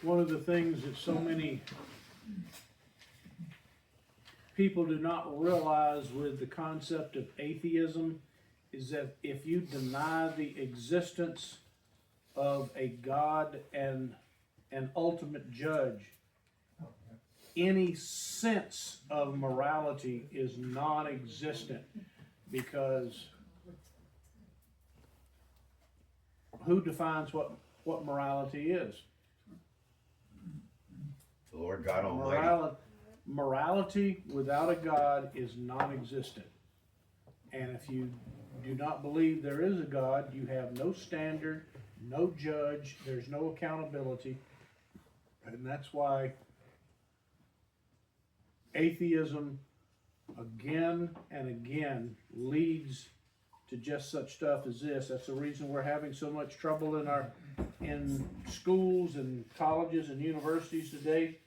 one of the things that so many people do not realize with the concept of atheism is that if you deny the existence of a God and an ultimate judge, any sense of morality is non-existent, because who defines what morality is? The Lord God Almighty. Morality without a God is non-existent. And if you do not believe there is a God, you have no standard, no judge, there's no accountability. And that's why atheism again and again leads to just such stuff as this. That's the reason we're having so much trouble in schools and colleges and universities today.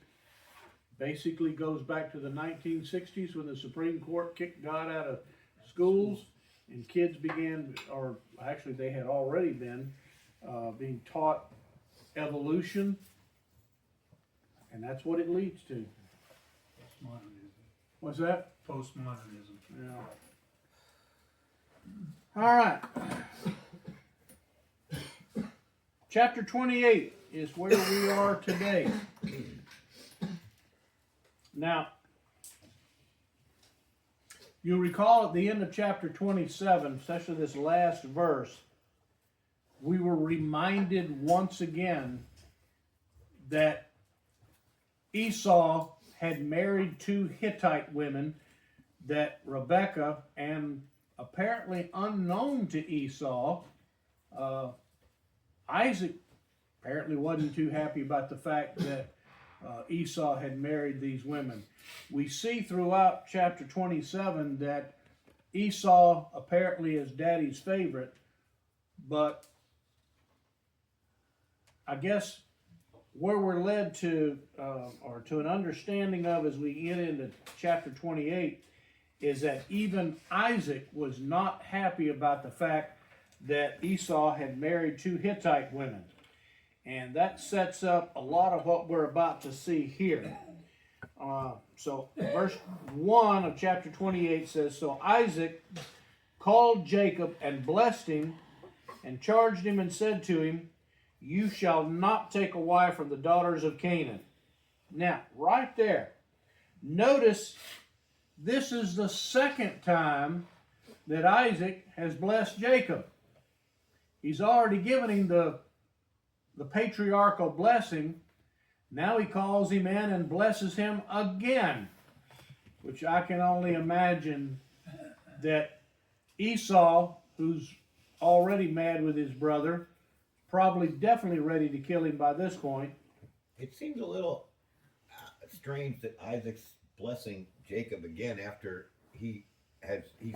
Basically goes back to the 1960s when the Supreme Court kicked God out of schools and kids began, or actually they had already been, being taught evolution, and that's what it leads to. Postmodernism. What's that? Postmodernism. Yeah. All right. Chapter 28 is where we are today. Now, you'll recall at the end of chapter 27, especially this last verse, we were reminded once again that Esau had married two Hittite women, that Rebekah, and apparently unknown to Esau, Isaac apparently wasn't too happy about the fact that Esau had married these women. We see throughout chapter 27 that Esau apparently is daddy's favorite, but I guess where we're led to, or to an understanding of as we get into chapter 28, is that even Isaac was not happy about the fact that Esau had married two Hittite women. And that sets up a lot of what we're about to see here. So verse 1 of chapter 28 says, "So Isaac called Jacob and blessed him and charged him and said to him, 'You shall not take a wife from the daughters of Canaan.'" Now, right there, notice this is the second time that Isaac has blessed Jacob. He's already given him the patriarchal blessing. Now he calls him in and blesses him again, which I can only imagine that Esau, who's already mad with his brother, probably definitely ready to kill him by this point. It seems a little strange that Isaac's blessing Jacob again after he's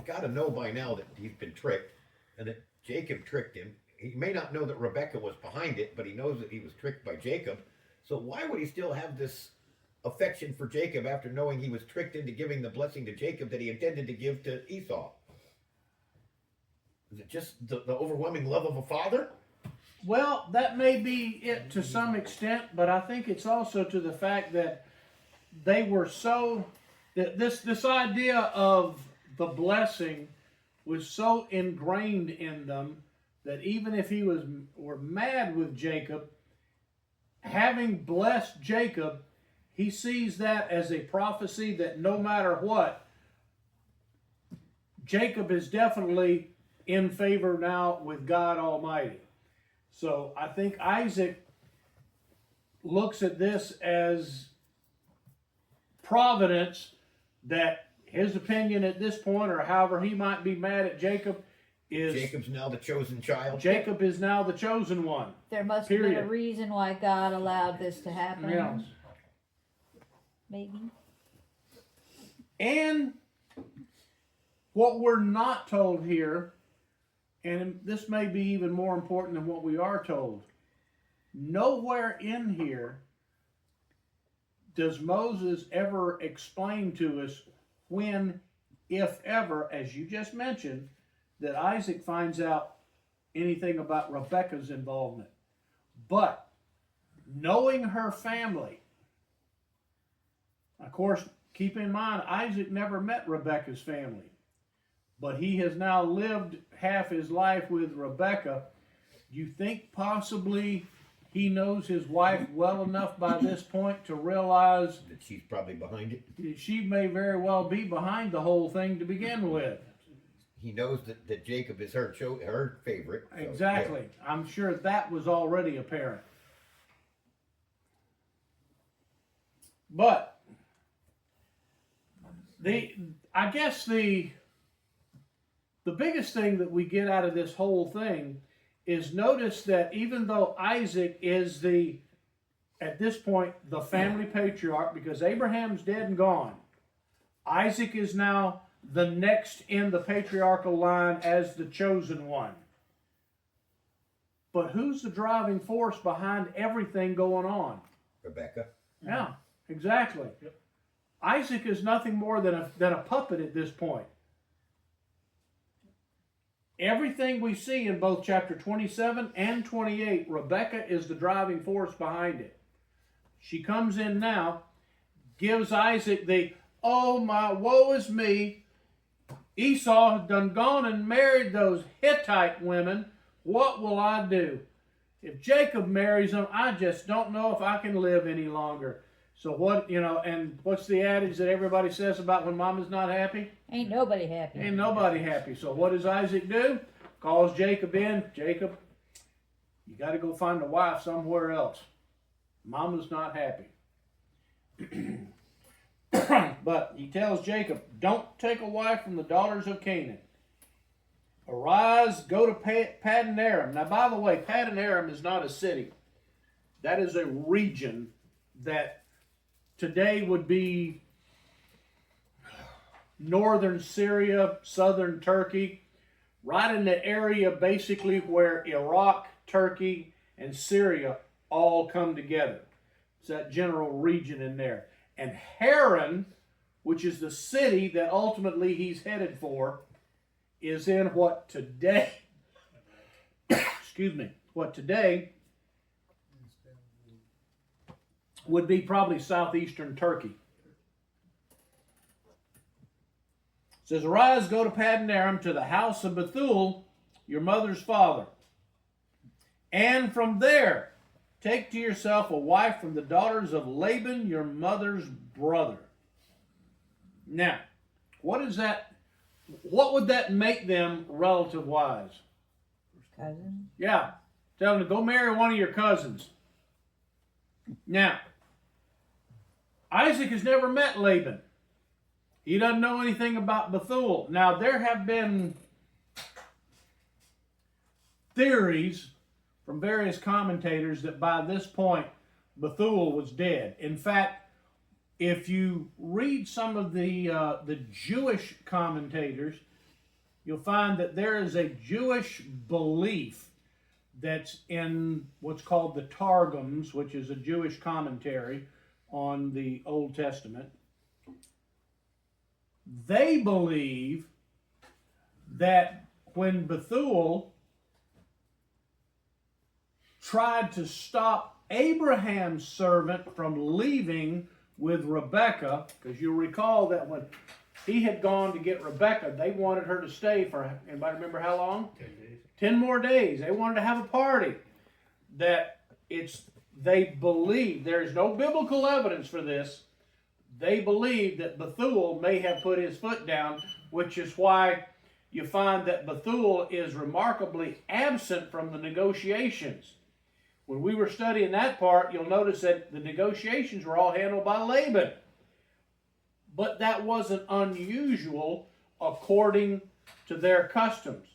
got to know by now that he's been tricked and that Jacob tricked him. He may not know that Rebekah was behind it, but he knows that he was tricked by Jacob. So why would he still have this affection for Jacob after knowing he was tricked into giving the blessing to Jacob that he intended to give to Esau? Is it just the overwhelming love of a father? Well, that may be it to some extent, but I think it's also to the fact that they were so, that this idea of the blessing was so ingrained in them that even if he were mad with Jacob, having blessed Jacob, he sees that as a prophecy that no matter what, Jacob is definitely in favor now with God Almighty. So I think Isaac looks at this as providence, that his opinion at this point, or however he might be mad at Jacob, is Jacob's now the chosen child. Jacob is now the chosen one. There must have been a reason why God allowed this to happen. Yes. Maybe. And what we're not told here, and this may be even more important than what we are told, nowhere in here does Moses ever explain to us when, if ever, as you just mentioned, that Isaac finds out anything about Rebekah's involvement. But knowing her family. Of course, keep in mind, Isaac never met Rebekah's family, but he has now lived half his life with Rebekah. You think possibly he knows his wife well enough by this point to realize That she's probably behind it. she may very well be behind the whole thing to begin with. He knows that Jacob is her favorite. So, Exactly. I'm sure that was already apparent. But I guess the biggest thing that we get out of this whole thing is notice that even though Isaac is at this point, the family patriarch, because Abraham's dead and gone, Isaac is now the next in the patriarchal line as the chosen one. But who's the driving force behind everything going on? Rebekah. Yeah, exactly. Yep. Isaac is nothing more than a puppet at this point. Everything we see in both chapter 27 and 28, Rebekah is the driving force behind it. She comes in now, gives Isaac oh my, woe is me. Esau has done gone and married those Hittite women. What will I do? If Jacob marries them, I just don't know if I can live any longer. So what, and what's the adage that everybody says about when mama's not happy? Ain't nobody happy. Ain't nobody happy. So what does Isaac do? Calls Jacob in. Jacob, you got to go find a wife somewhere else. Mama's not happy. But he tells Jacob, don't take a wife from the daughters of Canaan. Arise, go to Paddan Aram. Now, by the way, Paddan Aram is not a city. That is a region that today would be northern Syria, southern Turkey, right in the area basically where Iraq, Turkey, and Syria all come together. It's that general region in there. And Haran, which is the city that ultimately he's headed for, is in what today, what today would be probably southeastern Turkey. It says, arise, go to Paddan Aram, to the house of Bethuel, your mother's father. And from there, take to yourself a wife from the daughters of Laban, your mother's brother. Now, what would that make them relative-wise? Cousin? Yeah, tell them to go marry one of your cousins. Now, Isaac has never met Laban. He doesn't know anything about Bethuel. Now, there have been theories from various commentators that by this point, Bethuel was dead. In fact, if you read some of the Jewish commentators, you'll find that there is a Jewish belief that's in what's called the Targums, which is a Jewish commentary on the Old Testament. They believe that when Bethuel tried to stop Abraham's servant from leaving with Rebekah, because you'll recall that when he had gone to get Rebekah, they wanted her to stay for, anybody remember how long? 10 days. 10 more days. They wanted to have a party. They believe, there's no biblical evidence for this, they believe that Bethuel may have put his foot down, which is why you find that Bethuel is remarkably absent from the negotiations. When we were studying that part, you'll notice that the negotiations were all handled by Laban. But that wasn't unusual according to their customs.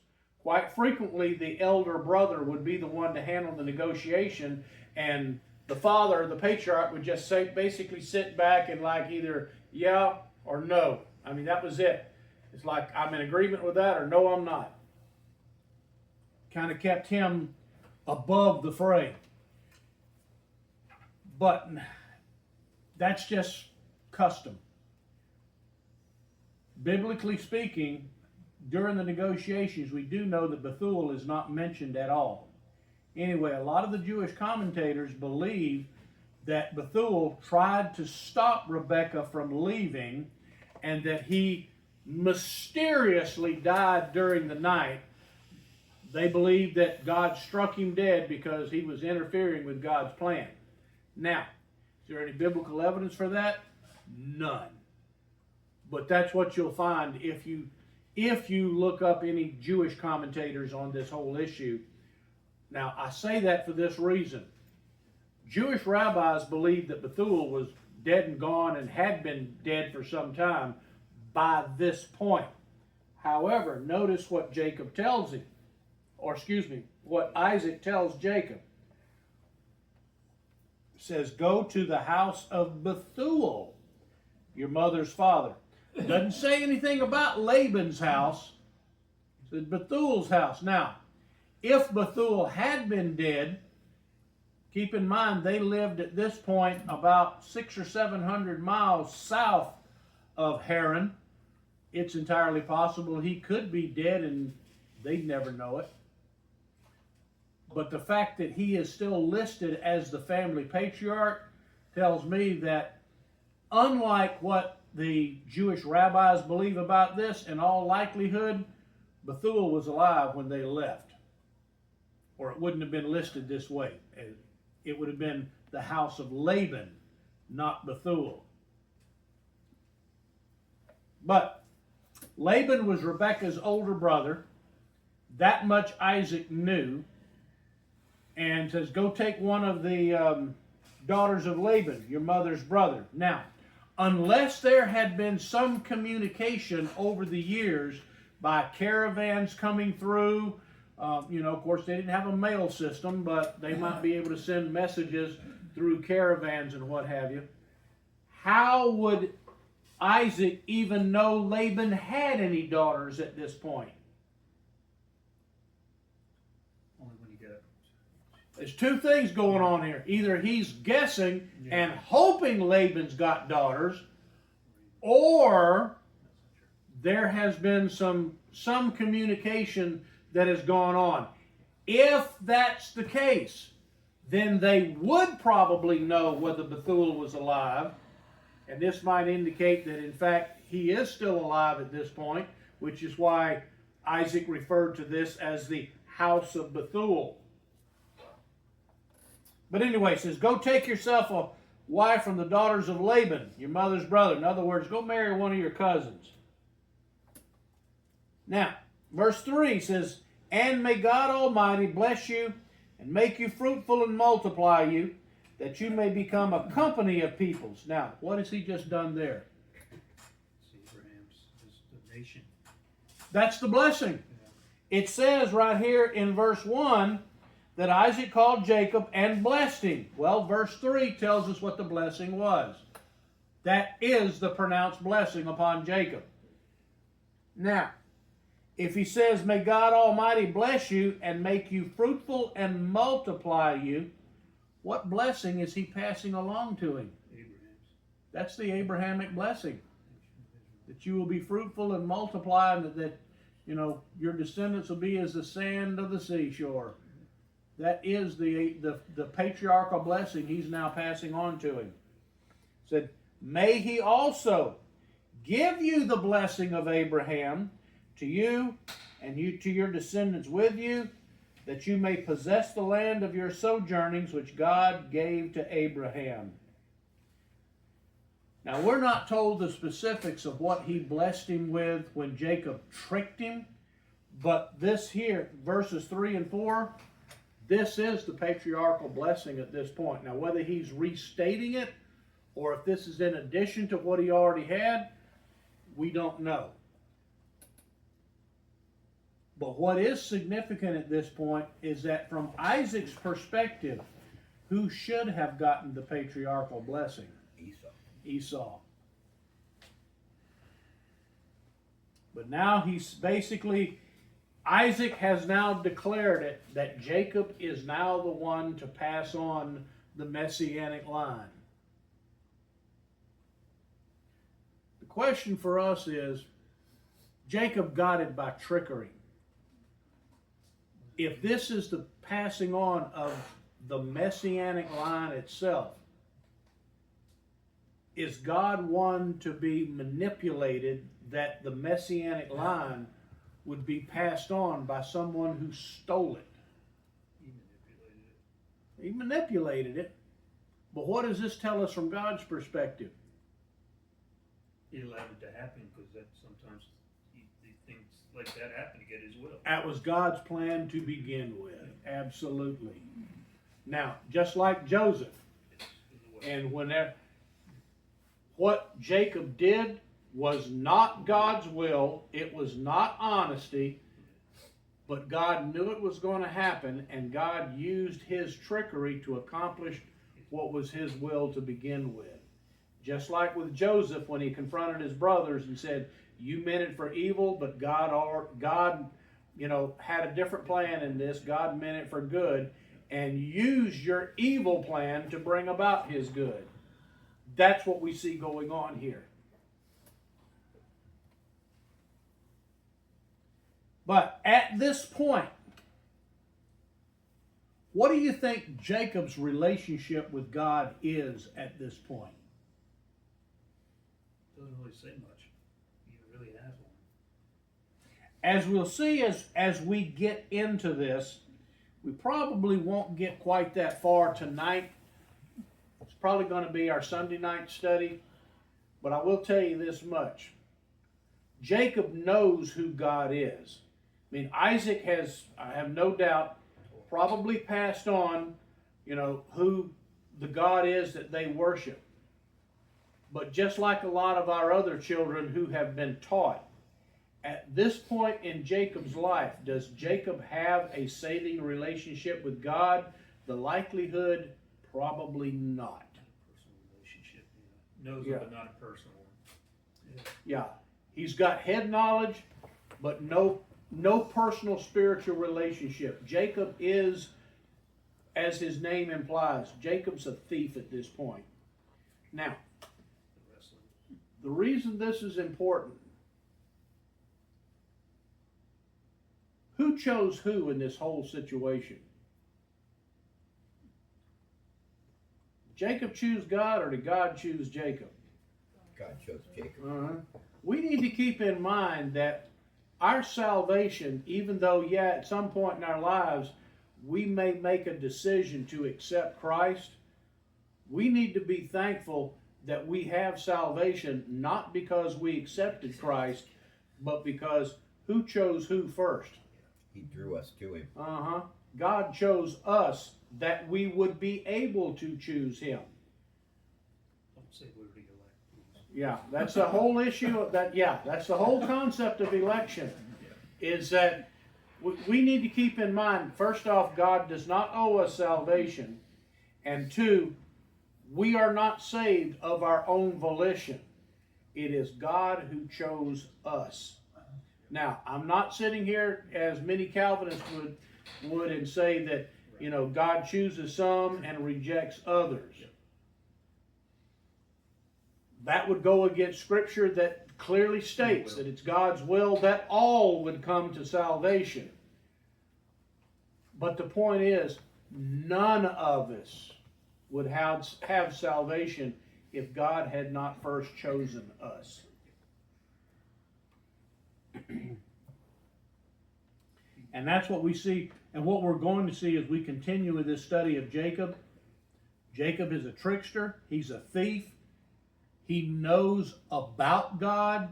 Quite frequently, the elder brother would be the one to handle the negotiation, and the father, the patriarch, would just basically sit back and like either yeah or no. I mean, that was it. It's like, I'm in agreement with that, or no, I'm not. Kind of kept him above the fray. But that's just custom. Biblically speaking, during the negotiations, we do know that Bethuel is not mentioned at all Anyway, a lot of the Jewish commentators believe that Bethuel tried to stop Rebekah from leaving and that he mysteriously died during the night. They believe that God struck him dead because he was interfering with God's plan. Now, is there any biblical evidence for that? None. But that's what you'll find if you look up any Jewish commentators on this whole issue. Now, I say that for this reason. Jewish rabbis believed that Bethuel was dead and gone and had been dead for some time by this point. However, notice what Jacob tells him, what Isaac tells Jacob. It says, go to the house of Bethuel, your mother's father. It doesn't say anything about Laban's house. It says Bethuel's house. Now, if Bethuel had been dead, keep in mind they lived at this point about 600 or 700 miles south of Haran. It's entirely possible he could be dead and they'd never know it. But the fact that he is still listed as the family patriarch tells me that, unlike what the Jewish rabbis believe about this, in all likelihood, Bethuel was alive when they left. Or it wouldn't have been listed this way. It would have been the house of Laban, not Bethuel. But Laban was Rebekah's older brother. That much Isaac knew. And says, go take one of the daughters of Laban, your mother's brother. Now, unless there had been some communication over the years by caravans coming through, of course they didn't have a mail system, but they might be able to send messages through caravans and what have you. How would Isaac even know Laban had any daughters at this point? Only when you get it. There's two things going on here. Either he's guessing and hoping Laban's got daughters, or there has been some communication that has gone on. If that's the case, then they would probably know whether Bethuel was alive, and this might indicate that in fact he is still alive at this point, which is why Isaac referred to this as the house of Bethuel. But anyway, it says, go take yourself a wife from the daughters of Laban, your mother's brother. In other words, go marry one of your cousins. Now, verse 3 says, and may God Almighty bless you and make you fruitful and multiply you, that you may become a company of peoples. Now, what has he just done there? It's Abraham's, the nation. That's the blessing. It says right here in verse 1 that Isaac called Jacob and blessed him. Well, verse 3 tells us what the blessing was. That is the pronounced blessing upon Jacob. Now, if he says, may God Almighty bless you and make you fruitful and multiply you, what blessing is he passing along to him? Abraham's. That's the Abrahamic blessing. That you will be fruitful and multiply, and that your descendants will be as the sand of the seashore. That is the patriarchal blessing he's now passing on to him. He said, may he also give you the blessing of Abraham to you and you to your descendants with you, that you may possess the land of your sojournings which God gave to Abraham. Now, we're not told the specifics of what he blessed him with when Jacob tricked him, but this here, verses 3 and 4, this is the patriarchal blessing at this point. Now, whether he's restating it or if this is in addition to what he already had, we don't know. But what is significant at this point is that from Isaac's perspective, who should have gotten the patriarchal blessing? Esau. But now Isaac has now declared it that Jacob is now the one to pass on the messianic line. The question for us is, Jacob got it by trickery. if this is the passing on of the messianic line itself, is God one to be manipulated that the messianic line would be passed on by someone who stole it? He manipulated it. He manipulated it. But what does this tell us from God's perspective? He allowed it to happen because that sometimes he things like that happen to get his will. That was God's plan to begin with. Absolutely. Now, just like Joseph, and what Jacob did was not God's will, it was not honesty, but God knew it was going to happen, and God used his trickery to accomplish what was his will to begin with. Just like with Joseph when he confronted his brothers and said, you meant it for evil, but God, had a different plan in this. God meant it for good, and used your evil plan to bring about his good. That's what we see going on here. But at this point, what do you think Jacob's relationship with God is at this point? Doesn't really say much. He really has one. As we'll see as we get into this, we probably won't get quite that far tonight. It's probably going to be our Sunday night study. But I will tell you this much. Jacob knows who God is. I mean, Isaac has, I have no doubt, probably passed on, who the God is that they worship. But just like a lot of our other children who have been taught, at this point in Jacob's life, does Jacob have a saving relationship with God? The likelihood, probably not. Personal relationship, knows Yeah. it, but not a personal one. Yeah, he's got head knowledge, but no personal spiritual relationship. Jacob is, as his name implies, Jacob's a thief at this point. Now, The rest of it. the reason this is important, who chose who in this whole situation? Jacob choose God, or did God choose Jacob? God chose Jacob. We need to keep in mind that our salvation, even though, at some point in our lives, we may make a decision to accept Christ, we need to be thankful that we have salvation not because we accepted Christ, but because who chose who first? He drew us to him. God chose us that we would be able to choose him. Don't say we're the elect, please. Yeah, that's the whole issue of that. Yeah, that's the whole concept of election, is that we need to keep in mind, first off, God does not owe us salvation, and two, we are not saved of our own volition. It is God who chose us. Now, I'm not sitting here as many Calvinists would and say that, God chooses some and rejects others. That would go against Scripture that clearly states that it's God's will that all would come to salvation. But the point is, none of us would have salvation if God had not first chosen us. And that's what we see, and what we're going to see as we continue with this study of Jacob. Jacob is a trickster, he's a thief, he knows about God,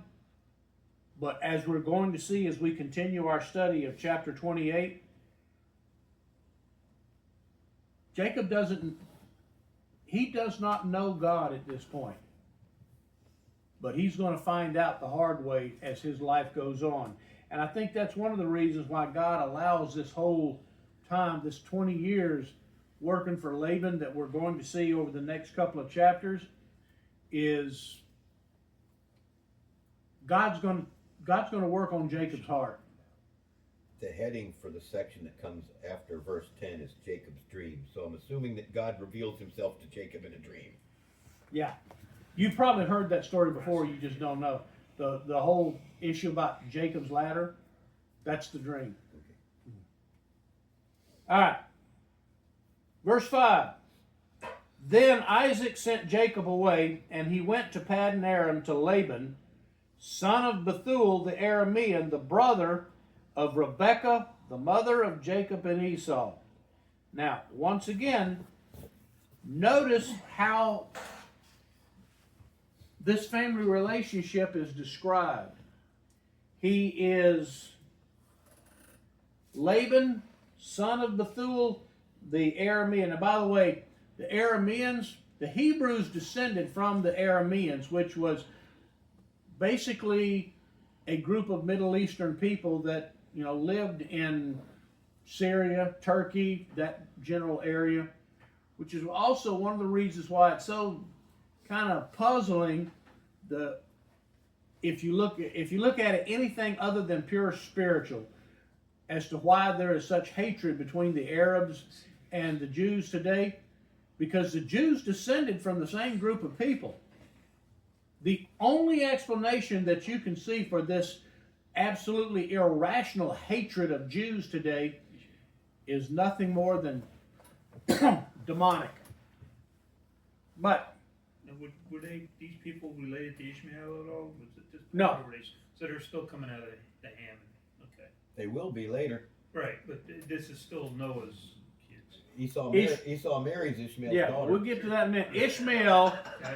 but as we're going to see as we continue our study of chapter 28, Jacob does not know God at this point. But he's going to find out the hard way as his life goes on. And I think that's one of the reasons why God allows this whole time, this 20 years working for Laban that we're going to see over the next couple of chapters, is God's going to work on Jacob's heart. The heading for the section that comes after verse 10 is Jacob's dream. So I'm assuming that God reveals himself to Jacob in a dream. Yeah. You've probably heard that story before, you just don't know. The whole issue about Jacob's ladder, that's the dream. All right. Verse 5. Then Isaac sent Jacob away, and he went to Paddan Aram to Laban, son of Bethuel the Aramean, the brother of Rebekah, the mother of Jacob and Esau. Now, once again, notice how this family relationship is described. He is Laban, son of Bethuel the Aramean. And by the way, the Arameans, the Hebrews descended from the Arameans, which was basically a group of Middle Eastern people that, lived in Syria, Turkey, that general area, which is also one of the reasons why it's so kind of puzzling. If you look at it anything other than pure spiritual, as to why there is such hatred between the Arabs and the Jews today, because the Jews descended from the same group of people. The only explanation that you can see for this absolutely irrational hatred of Jews today is nothing more than demonic. But Now, were these people related to Ishmael at all? Was it just No. So they're still coming out of the Ham. Okay. They will be later. Right, but this is still Noah's kids. Esau marries Ishmael's yeah, daughter. we'll get to that in a minute. Ishmael, I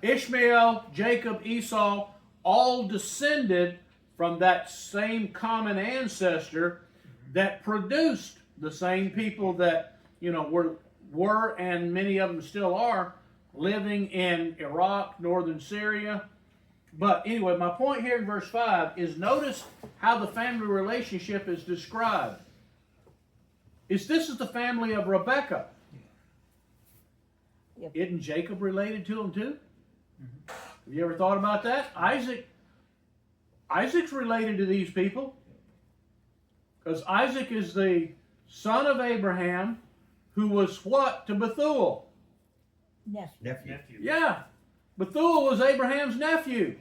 Ishmael, Jacob, Esau, all descended from that same common ancestor that produced the same people that, were and many of them still are living in Iraq, northern Syria. But anyway, my point here in verse 5 is notice how the family relationship is described. This is the family of Rebekah. Yep. Isn't Jacob related to him too? Have you ever thought about that? Isaac's related to these people. Because Isaac is the son of Abraham, who was what to Bethuel? Nephew. Yeah. Bethuel was Abraham's nephew.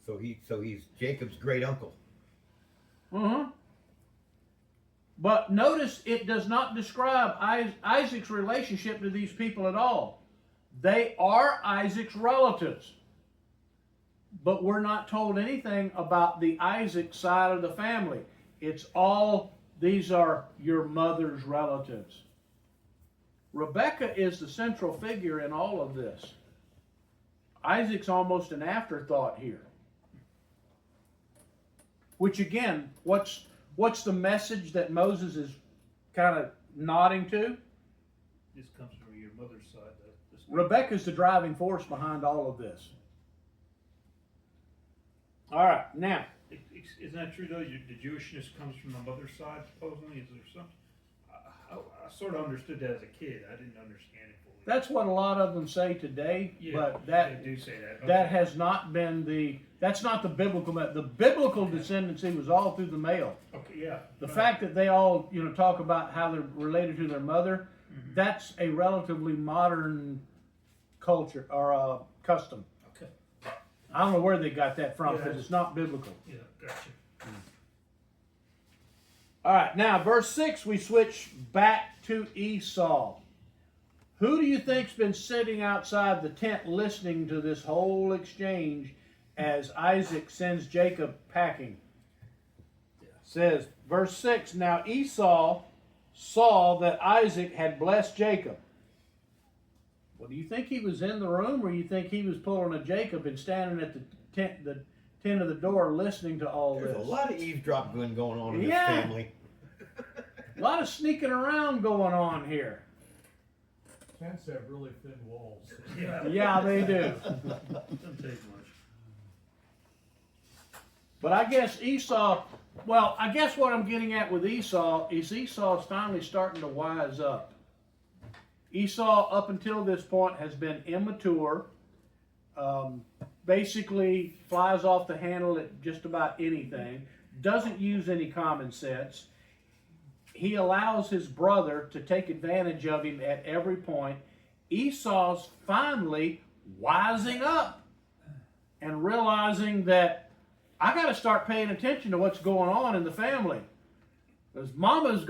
So he's Jacob's great uncle. But notice it does not describe Isaac's relationship to these people at all. They are Isaac's relatives. But we're not told anything about the Isaac side of the family. It's all, these are your mother's relatives. Rebekah is the central figure in all of this. Isaac's almost an afterthought here. Which again, what's the message that Moses is kind of nodding to? This comes from your mother's side. Rebekah's the driving force behind all of this. All right, now. Isn't that true though? The Jewishness comes from the mother's side, supposedly? Is there something? I sort of understood that as a kid. I didn't understand it fully. That's what a lot of them say today, Yeah, but they do say that. Okay. that has not been that's not the biblical, the biblical descendancy was all through the male. Okay, yeah. The fact that they all, talk about how they're related to their mother, that's a relatively modern culture or custom. Okay. I don't know where they got that from Yeah. because it's not biblical. Yeah, gotcha. All right, now verse 6, we switch back to Esau. Who do you think's been sitting outside the tent listening to this whole exchange as Isaac sends Jacob packing? Says, verse 6, now Esau saw that Isaac had blessed Jacob. Well, do you think he was in the room, or you think he was pulling a Jacob and standing at the tent of the door listening to all There's this? a lot of eavesdropping going on in this Yeah. family. A lot of sneaking around going on here. Tents have really thin walls. Yeah. Yeah, they do. Doesn't take much. But I guess Esau, I guess what I'm getting at with Esau is Esau's finally starting to wise up. Esau, up until this point, has been immature, basically flies off the handle at just about anything, doesn't use any common sense. He allows his brother to take advantage of him at every point. Esau's finally wising up and realizing that I got to start paying attention to what's going on in the family. Because mama's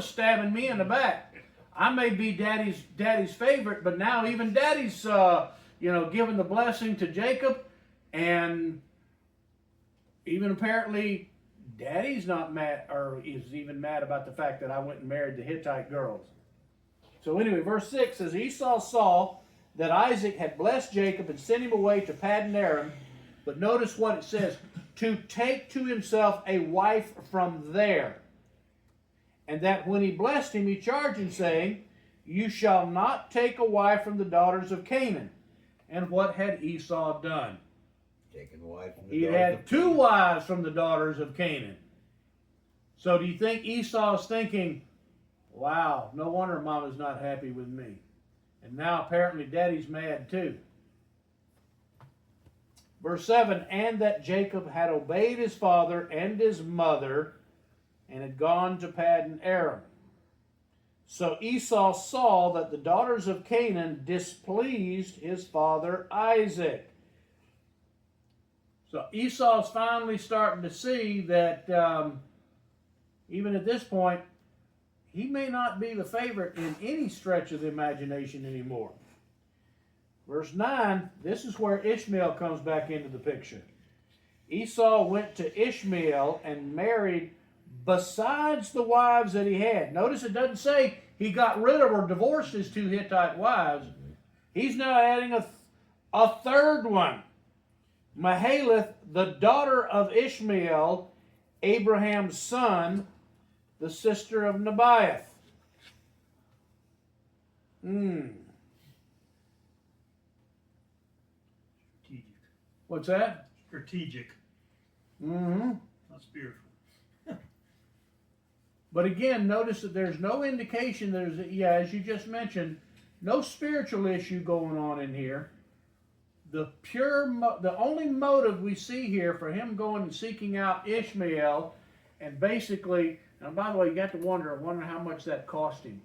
stabbing me in the back. I may be daddy's favorite, but now even daddy's, giving the blessing to Jacob, and even apparently daddy's not mad, or is even mad about the fact that I went and married the Hittite girls. So anyway, verse 6 says, Esau saw that Isaac had blessed Jacob and sent him away to Paddan Aram, but notice what it says, to take to himself a wife from there. And that when he blessed him, he charged him, saying, you shall not take a wife from the daughters of Canaan. And what had Esau done? Taking the wife from the He daughters had of 2 Canaan. wives from the daughters of Canaan. So do you think Esau's thinking, wow, no wonder mama's not happy with me. And now apparently daddy's mad too. Verse 7, and that Jacob had obeyed his father and his mother, and had gone to Paddan Aram. So Esau saw that the daughters of Canaan displeased his father Isaac. So Esau's finally starting to see that even at this point, he may not be the favorite in any stretch of the imagination anymore. Verse 9, this is where Ishmael comes back into the picture. Esau went to Ishmael and married besides the wives that he had. Notice it doesn't say he got rid of or divorced his 2 Hittite wives. He's now adding a third one. Mahalath, the daughter of Ishmael, Abraham's son, the sister of Nebaioth. Strategic. What's that? Strategic, Mm-hmm. not spiritual. But again, notice that there's no indication, as you just mentioned, no spiritual issue going on in here. The only motive we see here for him going and seeking out Ishmael, and basically, and by the way, you got to wonder how much that cost him.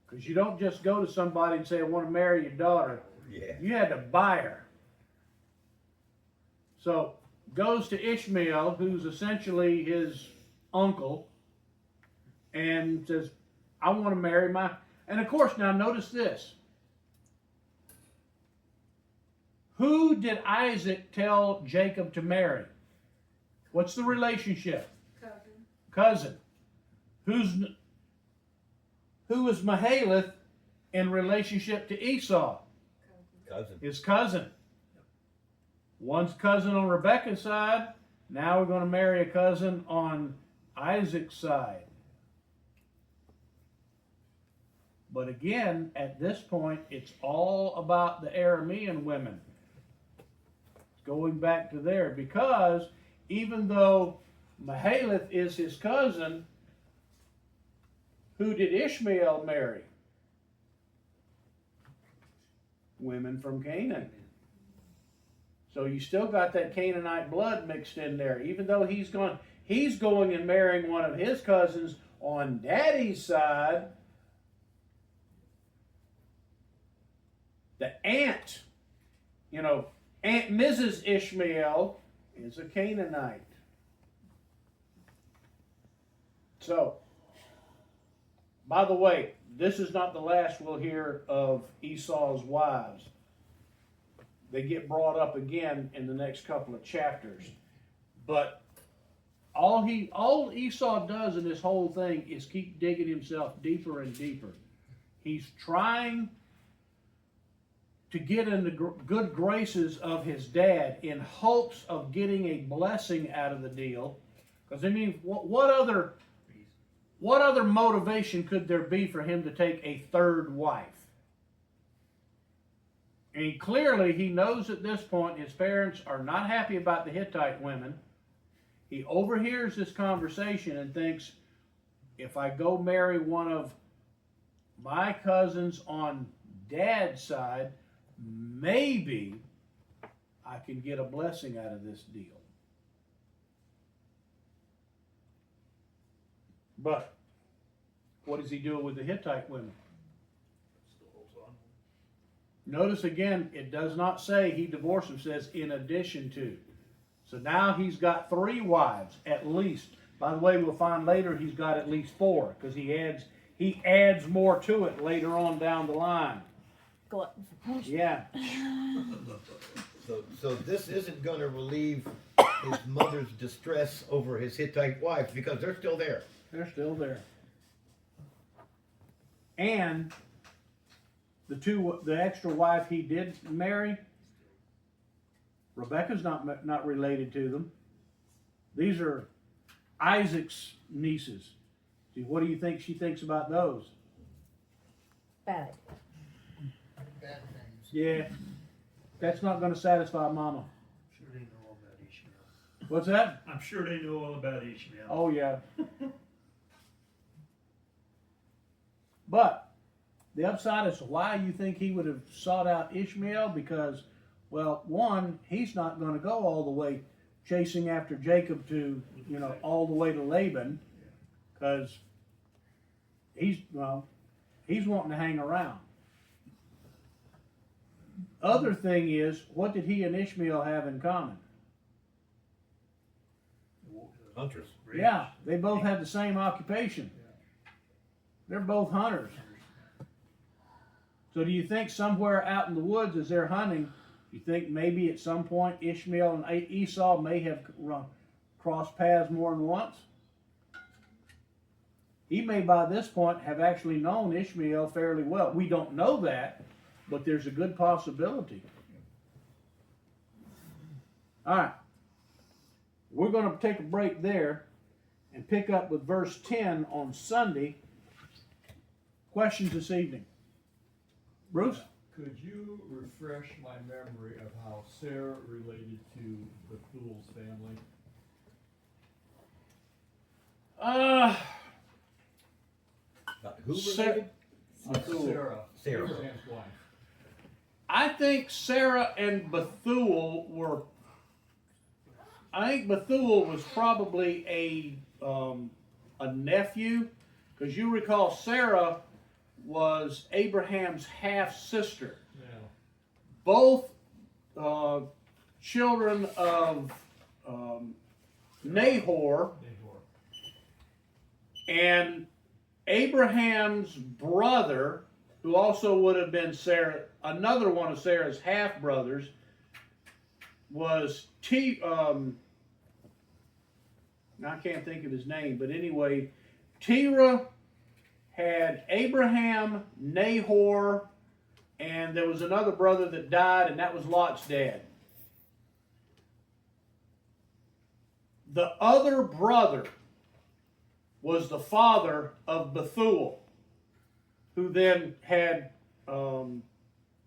Because you don't just go to somebody and say, I want to marry your daughter. Yeah. You had to buy her. So, goes to Ishmael, who's essentially his uncle, and says, I want to marry my... And of course, now notice this. Who did Isaac tell Jacob to marry? What's the relationship? Cousin. Who is Mahalath in relationship to Esau? Cousin. His cousin. One's cousin on Rebekah's side. Now we're going to marry a cousin on Isaac's side. But again, at this point, it's all about the Aramean women. Going back to there, because even though Mahalath is his cousin, who did Ishmael marry? Women from Canaan. So you still got that Canaanite blood mixed in there. Even though he's going and marrying one of his cousins on daddy's side, the aunt, Aunt Mrs. Ishmael is a Canaanite. So, by the way, this is not the last we'll hear of Esau's wives. They get brought up again in the next couple of chapters. But all Esau does in this whole thing is keep digging himself deeper and deeper. He's trying to get in the good graces of his dad in hopes of getting a blessing out of the deal. Because, what other motivation could there be for him to take a third wife? And clearly he knows at this point his parents are not happy about the Hittite women. He overhears this conversation and thinks, if I go marry one of my cousins on dad's side, maybe I can get a blessing out of this deal. But what does he do with the Hittite women? Still holds on. Notice again, it does not say he divorced them, it says in addition to. So now he's got 3 wives, at least, By the way, we'll find later he's got at least 4, because he adds more to it later on down the line. Glutton for punishment. Yeah. So this isn't gonna relieve his mother's distress over his Hittite wives, because they're still there. They're still there. And the extra wife he did marry, Rebecca's not related to them. These are Isaac's nieces. See, what do you think she thinks about those? Bad. Yeah, that's not going to satisfy Mama. Sure they know all about Ishmael. What's that? I'm sure they know all about Ishmael. Oh yeah. But the upside is why you think he would have sought out Ishmael, because, well, one, he's not going to go all the way chasing after Jacob to, all the way to Laban, because he's wanting to hang around. Other thing is, what did he and Ishmael have in common? Hunters. Yeah, they both had the same occupation. They're both hunters. So do you think somewhere out in the woods as they're hunting, you think maybe at some point Ishmael and Esau may have crossed paths more than once? He may by this point have actually known Ishmael fairly well. We don't know that, but there's a good possibility. All right. We're going to take a break there and pick up with verse 10 on Sunday. Questions this evening? Bruce? Could you refresh my memory of how Sarah related to Bethuel's family? Who Sa- related? Sarah. Sarah. Abraham's wife. I think Sarah and Bethuel were. I think Bethuel was probably a nephew, because you recall Sarah was Abraham's half sister. Yeah. Both children of Nahor, and Abraham's brother, who also would have been Sarah, another one of Sarah's half brothers, was I can't think of his name, but anyway, Terah had Abraham, Nahor, and there was another brother that died, and that was Lot's dad. The other brother was the father of Bethuel, who then had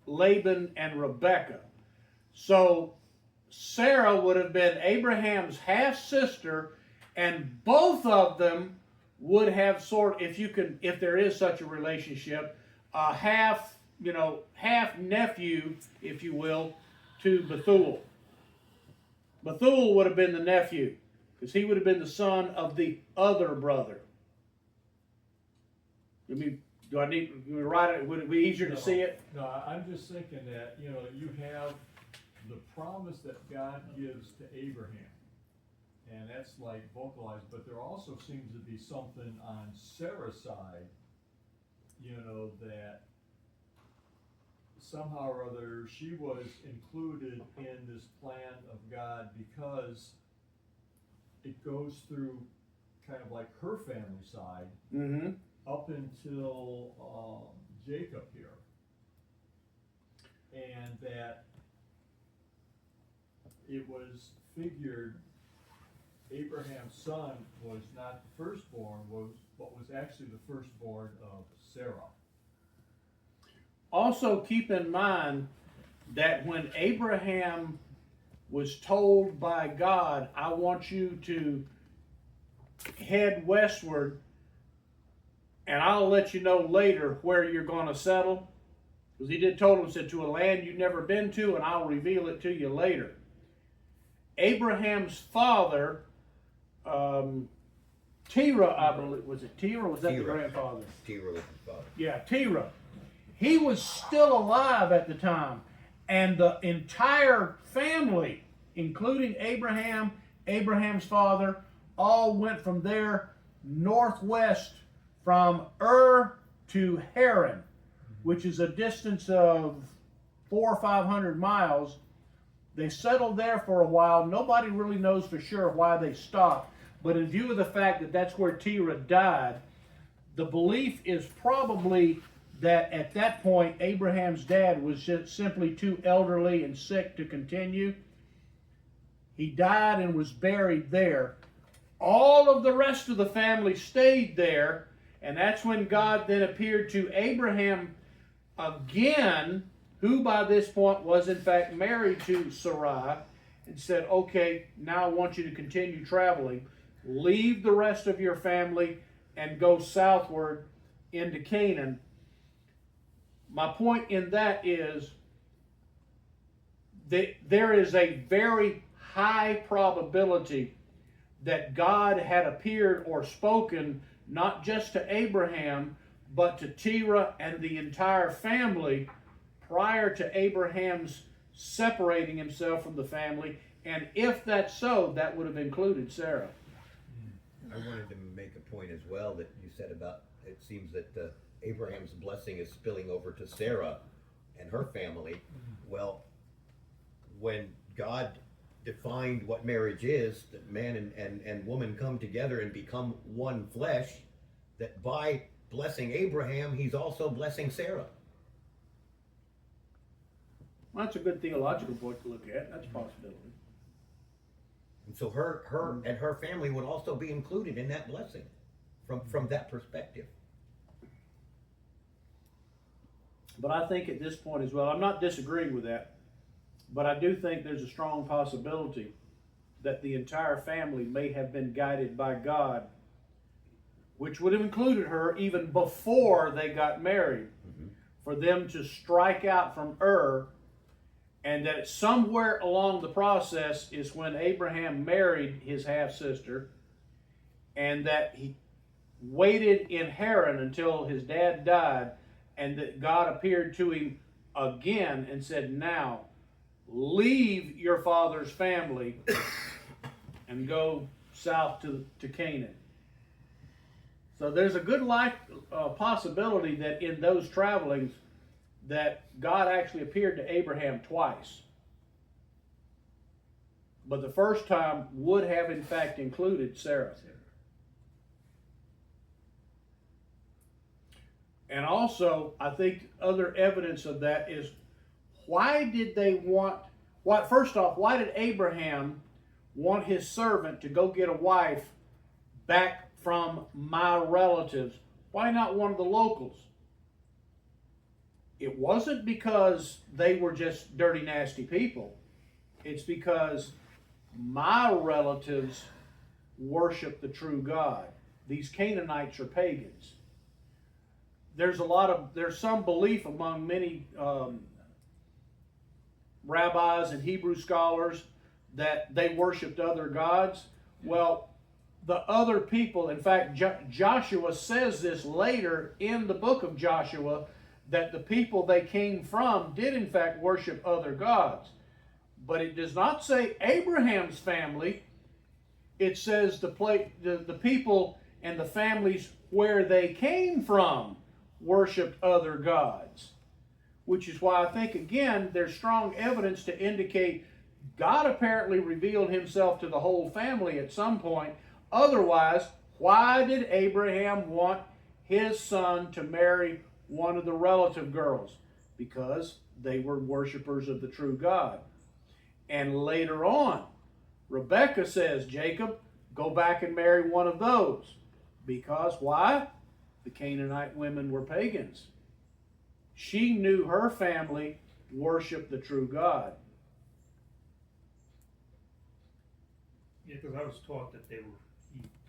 Laban and Rebekah. So Sarah would have been Abraham's half-sister, and both of them would have if there is such a relationship, a half nephew, if you will, to Bethuel. Bethuel would have been the nephew, because he would have been the son of the other brother. Do I need to write it? Would it be easier to see it? No, I'm just thinking that, you have the promise that God gives to Abraham. And that's like vocalized, but there also seems to be something on Sarah's side, that somehow or other she was included in this plan of God, because it goes through kind of like her family side up until Jacob here. And that it was figured Abraham's son was not the firstborn, but was actually the firstborn of Sarah. Also keep in mind that when Abraham was told by God, I want you to head westward, and I'll let you know later where you're going to settle. Because he told him, said, to a land you've never been to, and I'll reveal it to you later. Abraham's father, Terah, I believe, was it Terah? Was that the grandfather? Terah was his father. Yeah, Terah. He was still alive at the time, and the entire family, including Abraham, Abraham's father, all went from there northwest from to Haran, which is a distance of 400 or 500 miles. They settled there for a while. Nobody really knows for sure why they stopped, but in view of the fact that that's where Terah died, the belief is probably that at that point Abraham's dad was just simply too elderly and sick to continue. He died and was buried there. All of the rest of the family stayed there, and that's when God then appeared to Abraham again, who by this point was in fact married to Sarai, and said, okay, now I want you to continue traveling. Leave the rest of your family and go southward into Canaan. My point in that is that there is a very high probability that God had appeared or spoken not just to Abraham, but to Terah and the entire family prior to Abraham's separating himself from the family. And if that's so, that would have included Sarah. I wanted to make a point as well that you said about, it seems that Abraham's blessing is spilling over to Sarah and her family. Well, when God defined what marriage is, that man and woman come together and become one flesh, that by blessing Abraham, he's also blessing Sarah. Well, that's a good theological point to look at. That's a possibility. And so her and her family would also be included in that blessing from that perspective. But I think at this point as well, I'm not disagreeing with that, but I do think there's a strong possibility that the entire family may have been guided by God, which would have included her even before they got married, for them to strike out from and that somewhere along the process is when Abraham married his half-sister, and that he waited in Haran until his dad died, and that God appeared to him again and said, now leave your father's family and go south to Canaan. So there's a good possibility that in those travelings that God actually appeared to Abraham twice. But the first time would have in fact included Sarah. And also, I think other evidence of that is, why did Abraham want his servant to go get a wife back from my relatives? Why not one of the locals? It wasn't because they were just dirty, nasty people. It's because my relatives worship the true God. These Canaanites are pagans. There's some belief among many rabbis and Hebrew scholars that they worshipped other gods. Well, the other people, in fact, Joshua says this later in the book of Joshua, that the people they came from did in fact worship other gods. But it does not say Abraham's family. It says the people and the families where they came from worshipped other gods. Which is why I think, again, there's strong evidence to indicate God apparently revealed himself to the whole family at some point. Otherwise, why did Abraham want his son to marry one of the relative girls? Because they were worshipers of the true God. And later on, Rebekah says, Jacob, go back and marry one of those. Because why? The Canaanite women were pagans. She knew her family worshiped the true God. Yeah, because I was taught that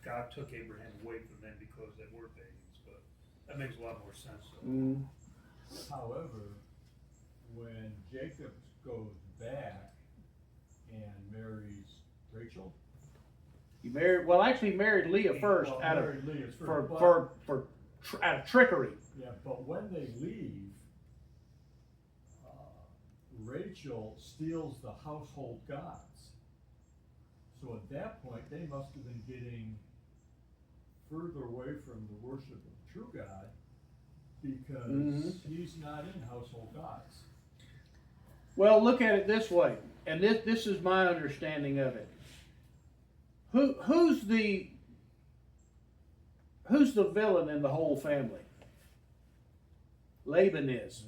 God took Abraham away from them because they were pagans, but that makes a lot more sense. However, when Jacob goes back and marries Rachel, He married Leah first out of trickery. Yeah, but when they leave, Rachel steals the household gods. So So at that point, they must have been getting further away from the worship of the true God, because he's not in household gods. Well, look at it this way, and this is my understanding of it. Who's the villain in the whole family? Laban is.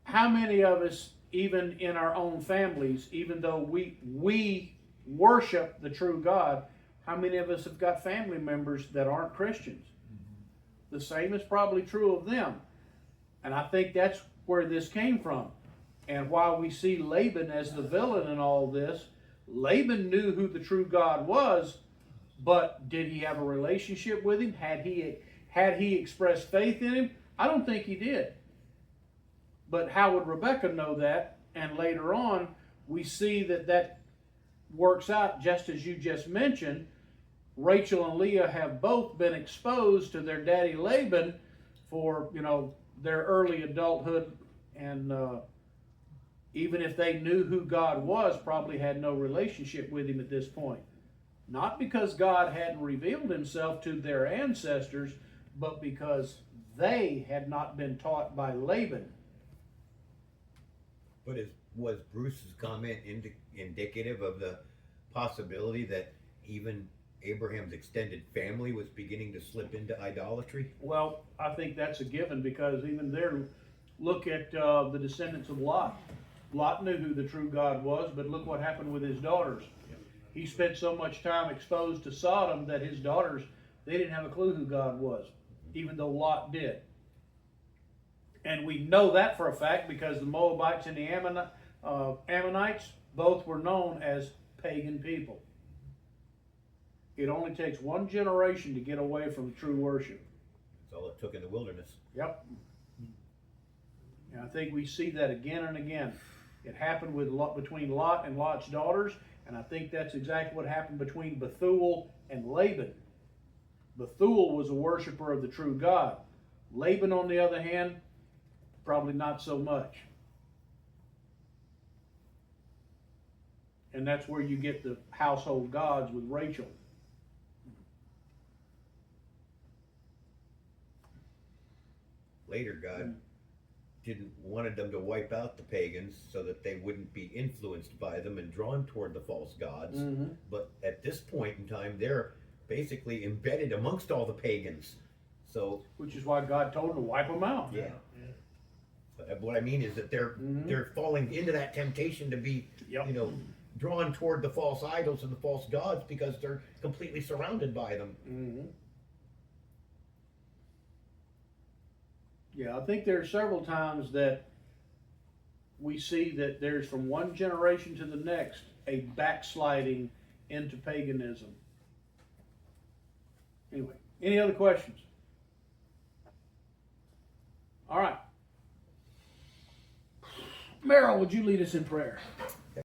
How many of us, even in our own families, even though we worship the true God, how many of us have got family members that aren't Christians? The same is probably true of them. And I think that's where this came from. And while we see Laban as the villain in all this, Laban knew who the true God was, but did he have a relationship with him? Had he expressed faith in him? I don't think he did. But how would Rebecca know that? And later on, we see that works out just as you just mentioned. Rachel and Leah have both been exposed to their daddy Laban for, their early adulthood, and even if they knew who God was, probably had no relationship with him at this point. Not because God hadn't revealed himself to their ancestors, but because they had not been taught by Laban. But was Bruce's comment indicative of the possibility that even Abraham's extended family was beginning to slip into idolatry? Well, I think that's a given, because even there, look at the descendants of Lot. Lot knew who the true God was, but look what happened with his daughters. He spent so much time exposed to Sodom that his daughters, they didn't have a clue who God was, even though Lot did. And we know that for a fact because the Moabites and the Ammonites both were known as pagan people. It only takes one generation to get away from true worship. That's all it took in the wilderness. Yep. And I think we see that again and again. It happened between Lot and Lot's daughters, and I think that's exactly what happened between Bethuel and Laban. Bethuel was a worshiper of the true God. Laban, on the other hand, probably not so much. And that's where you get the household gods with Rachel. Later, God wanted them to wipe out the pagans so that they wouldn't be influenced by them and drawn toward the false gods. But at this point in time, they're basically embedded amongst all the pagans. So, which is why God told them to wipe them out. Yeah. But what I mean is that they're falling into that temptation to be, drawn toward the false idols and the false gods because they're completely surrounded by them. Yeah, I think there are several times that we see that there's from one generation to the next a backsliding into paganism. Anyway, any other questions? All right. Merrill, would you lead us in prayer?